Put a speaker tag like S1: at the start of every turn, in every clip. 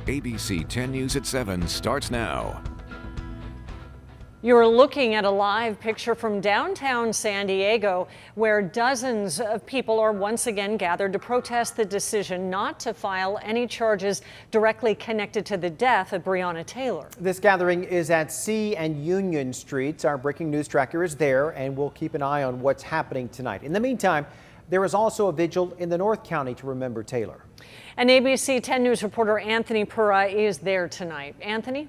S1: ABC 10 News at 7 starts now.
S2: You're looking at a live picture from downtown San Diego, where dozens of people are once again gathered to protest the decision not to file any charges directly connected to the death of Breonna Taylor.
S3: This gathering is at C and Union Streets. Our breaking news tracker is there, and we'll keep an eye on what's happening tonight. In the meantime, there is also a vigil in the North County to remember Taylor.
S2: And ABC 10 News reporter Anthony Pura is there tonight. Anthony?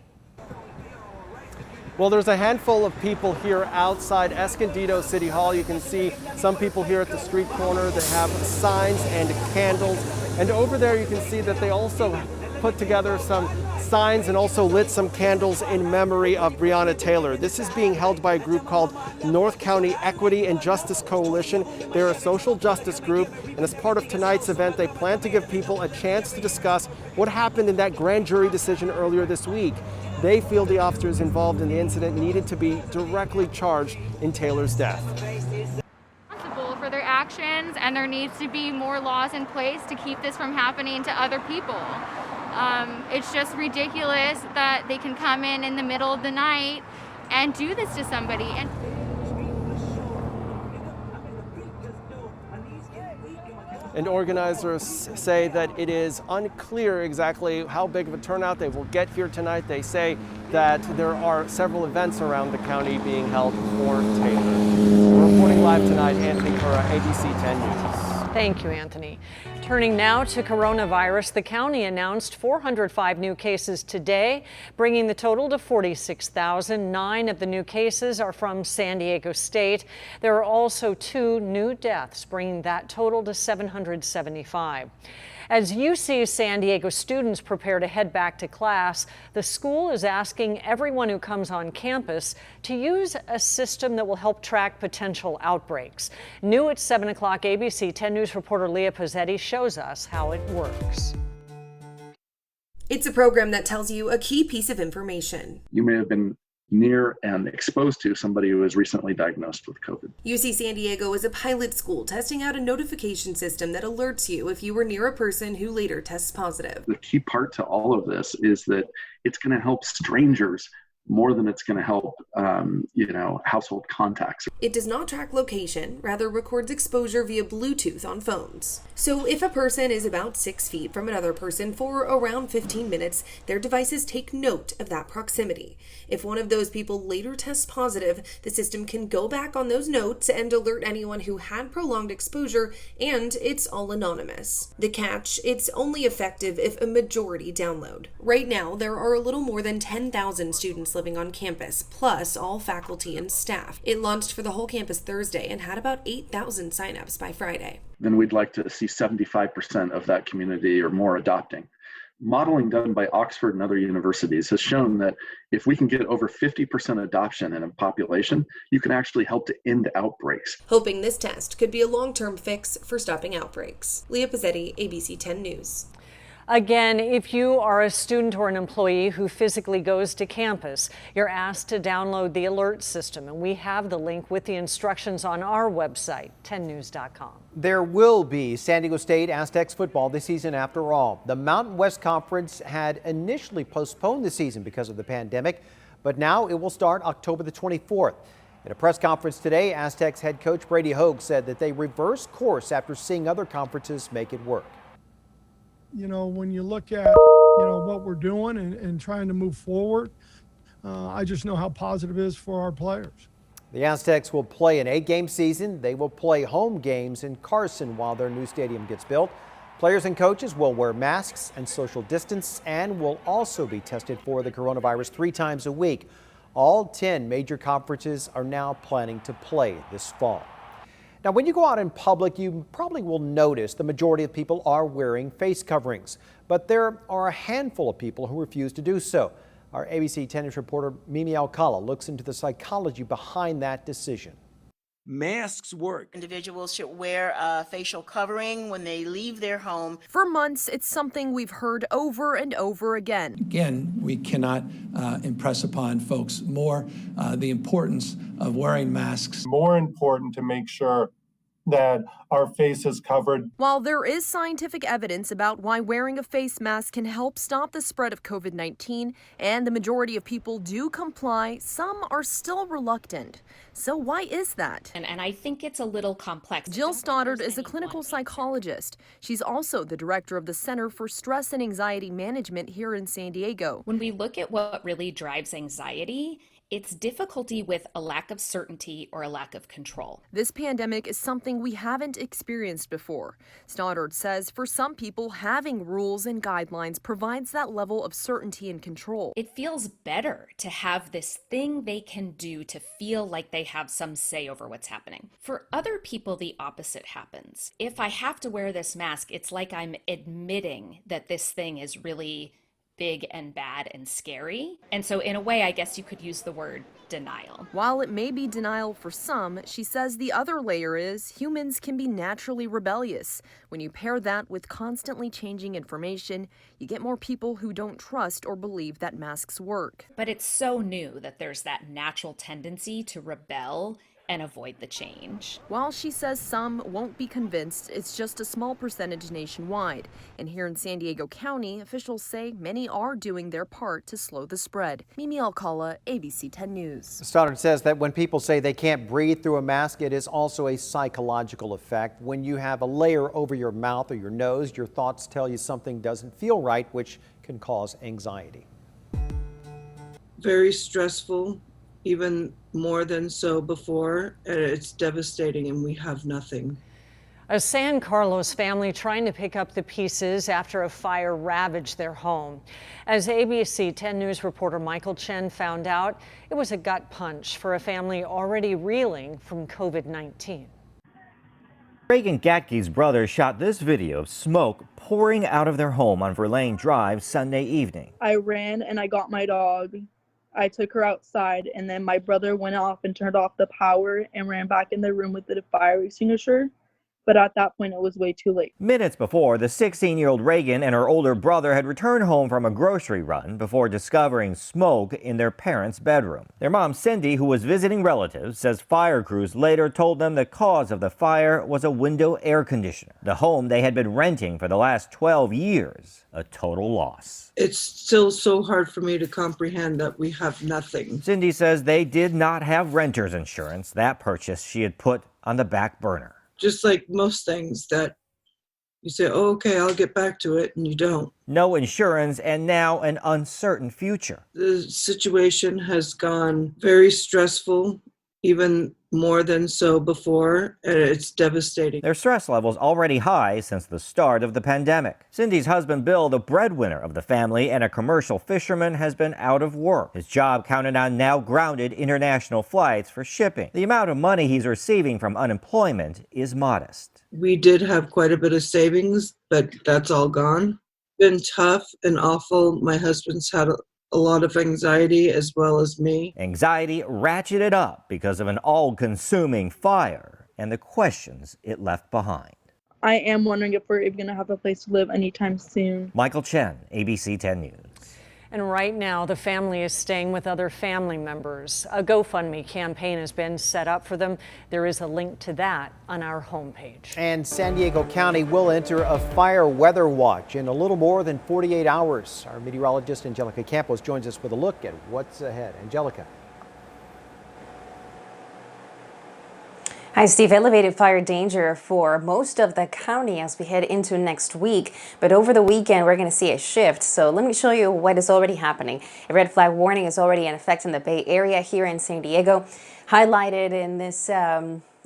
S4: Well, there's a handful of people here outside Escondido City Hall. You can see some people here at the street corner that have signs and candles. And over there you can see that they also put together some signs and also lit some candles in memory of Breonna Taylor. This is being held by a group called North County Equity and Justice Coalition. They're a social justice group, and as part of tonight's event, they plan to give people a chance to discuss what happened in that grand jury decision earlier this week. They feel the officers involved in the incident needed to be directly charged in Taylor's death.
S5: Responsible for their actions, and there needs to be more laws in place to keep this from happening to other people. It's just ridiculous that they can come in the middle of the night and do this to somebody.
S4: And organizers say that it is unclear exactly how big of a turnout they will get here tonight. They say that there are several events around the county being held for Taylor. We're reporting live tonight, Anthony Pura, ABC 10 News.
S2: Thank you, Anthony. Turning now to coronavirus, the county announced 405 new cases today, bringing the total to 46,000. 9 of the new cases are from San Diego State. There are also 2 new deaths, bringing that total to 775. As UC San Diego students prepare to head back to class, the school is asking everyone who comes on campus to use a system that will help track potential outbreaks. New at 7 o'clock, ABC 10 News reporter Leah Pozzetti shows us how it works.
S6: It's a program that tells you a key piece of information.
S7: You may have been near and exposed to somebody who was recently diagnosed with COVID.
S6: UC San Diego is a pilot school testing out a notification system that alerts you if you were near a person who later tests positive.
S7: The key part to all of this is that it's going to help strangers more than it's going to help, household contacts.
S6: It does not track location, rather records exposure via Bluetooth on phones. So if a person is about 6 feet from another person for around 15 minutes, their devices take note of that proximity. If one of those people later tests positive, the system can go back on those notes and alert anyone who had prolonged exposure, and it's all anonymous. The catch, it's only effective if a majority download. Right now, there are a little more than 10,000 students living on campus, plus all faculty and staff. It launched for the whole campus Thursday and had about 8,000 signups by Friday.
S7: Then we'd like to see 75% of that community or more adopting. Modeling done by Oxford and other universities has shown that if we can get over 50% adoption in a population, you can actually help to end outbreaks.
S6: Hoping this test could be a long-term fix for stopping outbreaks. Leah Pozzetti, ABC 10 News.
S2: Again, if you are a student or an employee who physically goes to campus, you're asked to download the alert system, and we have the link with the instructions on our website, 10news.com.
S3: There will be San Diego State Aztecs football this season after all. The Mountain West Conference had initially postponed the season because of the pandemic, but now it will start October the 24th. At a press conference today, Aztecs head coach Brady Hogue said that they reversed course after seeing other conferences make it work.
S8: When you look at, what we're doing and trying to move forward, I just know how positive it is for our players.
S3: The Aztecs will play an 8-game season. They will play home games in Carson while their new stadium gets built. Players and coaches will wear masks and social distance and will also be tested for the coronavirus 3 times a week. All 10 major conferences are now planning to play this fall. Now, when you go out in public, you probably will notice the majority of people are wearing face coverings, but there are a handful of people who refuse to do so. Our ABC 10 News reporter Mimi Alcala looks into the psychology behind that decision.
S9: Masks work.
S10: Individuals should wear a facial covering when they leave their home.
S11: For months, it's something we've heard over and over again.
S9: Again, we cannot impress upon folks more the importance of wearing masks.
S12: More important to make sure that our face is covered.
S11: While there is scientific evidence about why wearing a face mask can help stop the spread of COVID-19, and the majority of people do comply, some are still reluctant. So why is that?
S13: And I think it's a little complex.
S11: Jill Stoddard is a clinical psychologist. She's also the director of the Center for Stress and Anxiety Management here in San Diego.
S13: When we look at what really drives anxiety, it's difficulty with a lack of certainty or a lack of control.
S11: This pandemic is something we haven't experienced before. Stoddard says for some people, having rules and guidelines provides that level of certainty and control.
S13: It feels better to have this thing they can do to feel like they have some say over what's happening. For other people, the opposite happens. If I have to wear this mask, it's like I'm admitting that this thing is really big and bad and scary. And so in a way, I guess you could use the word denial.
S11: While it may be denial for some, she says the other layer is humans can be naturally rebellious. When you pair that with constantly changing information, you get more people who don't trust or believe that masks work.
S13: But it's so new that there's that natural tendency to rebel and avoid the change.
S11: While she says some won't be convinced, it's just a small percentage nationwide. And here in San Diego County, officials say many are doing their part to slow the spread. Mimi Alcala, ABC 10 News.
S3: Stoddard says that when people say they can't breathe through a mask, it is also a psychological effect. When you have a layer over your mouth or your nose, your thoughts tell you something doesn't feel right, which can cause anxiety.
S14: Very stressful, even more than so before, and it's devastating, and we have nothing.
S2: A San Carlos family trying to pick up the pieces after a fire ravaged their home. As ABC 10 News reporter Michael Chen found out, it was a gut punch for a family already reeling from COVID-19.
S15: Reagan Gatke's brother shot this video of smoke pouring out of their home on Verlaine Drive Sunday evening.
S16: I ran and I got my dog. I took her outside, and then my brother went off and turned off the power and ran back in the room with the fire extinguisher. But at that point, it was way too late.
S15: Minutes before, the 16-year-old Reagan and her older brother had returned home from a grocery run before discovering smoke in their parents' bedroom. Their mom, Cindy, who was visiting relatives, says fire crews later told them the cause of the fire was a window air conditioner. The home they had been renting for the last 12 years, a total loss.
S14: It's still so hard for me to comprehend that we have nothing.
S15: Cindy says they did not have renter's insurance. That purchase she had put on the back burner.
S14: Just like most things that you say, oh, okay, I'll get back to it, and you don't.
S15: No insurance and now an uncertain future.
S14: The situation has gone very stressful, even more than so before, and it's devastating.
S15: Their stress levels already high since the start of the pandemic. Cindy's husband, Bill, the breadwinner of the family and a commercial fisherman, has been out of work. His job counted on now grounded international flights for shipping. The amount of money he's receiving from unemployment is modest.
S14: We did have quite a bit of savings, but that's all gone. Been tough and awful. My husband's had a lot of anxiety as well as me.
S15: Anxiety ratcheted up because of an all-consuming fire and the questions it left behind.
S16: I am wondering if we're even going to have a place to live anytime soon.
S15: Michael Chen, ABC 10 News.
S2: And right now, the family is staying with other family members. A GoFundMe campaign has been set up for them. There is a link to that on our homepage.
S3: And San Diego County will enter a fire weather watch in a little more than 48 hours. Our meteorologist Angelica Campos joins us with a look at what's ahead. Angelica.
S17: Hi, Steve. Elevated fire danger for most of the county as we head into next week. But over the weekend, we're going to see a shift. So let me show you what is already happening. A red flag warning is already in effect in the Bay Area here in San Diego, highlighted in this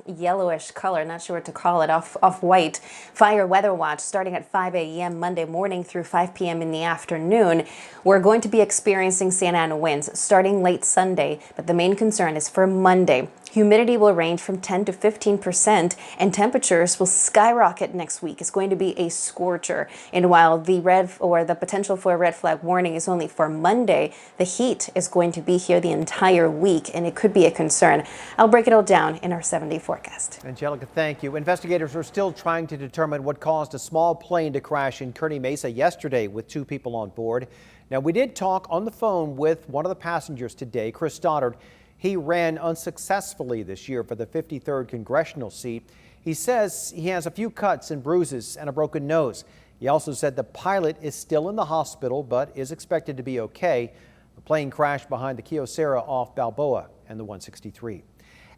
S17: yellowish color, not sure what to call it, off-white. Fire weather watch starting at 5 a.m. Monday morning through 5 p.m. in the afternoon. We're going to be experiencing Santa Ana winds starting late Sunday, but the main concern is for Monday. Humidity will range from 10 to 15%, and temperatures will skyrocket next week. It's going to be a scorcher. And while the potential for a red flag warning is only for Monday, the heat is going to be here the entire week, and it could be a concern. I'll break it all down in our 7-day forecast.
S3: Angelica, thank you. Investigators are still trying to determine what caused a small plane to crash in Kearney Mesa yesterday with 2 people on board. Now, we did talk on the phone with one of the passengers today, Chris Stoddard. He ran unsuccessfully this year for the 53rd congressional seat. He says he has a few cuts and bruises and a broken nose. He also said the pilot is still in the hospital but is expected to be okay. The plane crashed behind the Kyocera off Balboa and the 163.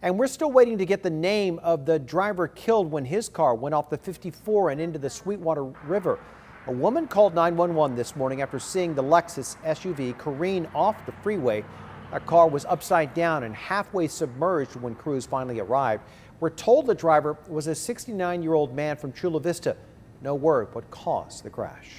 S3: And we're still waiting to get the name of the driver killed when his car went off the 54 and into the Sweetwater River. A woman called 911 this morning after seeing the Lexus SUV careen off the freeway. That car was upside down and halfway submerged when crews finally arrived. We're told the driver was a 69-year-old man from Chula Vista. No word what caused the crash.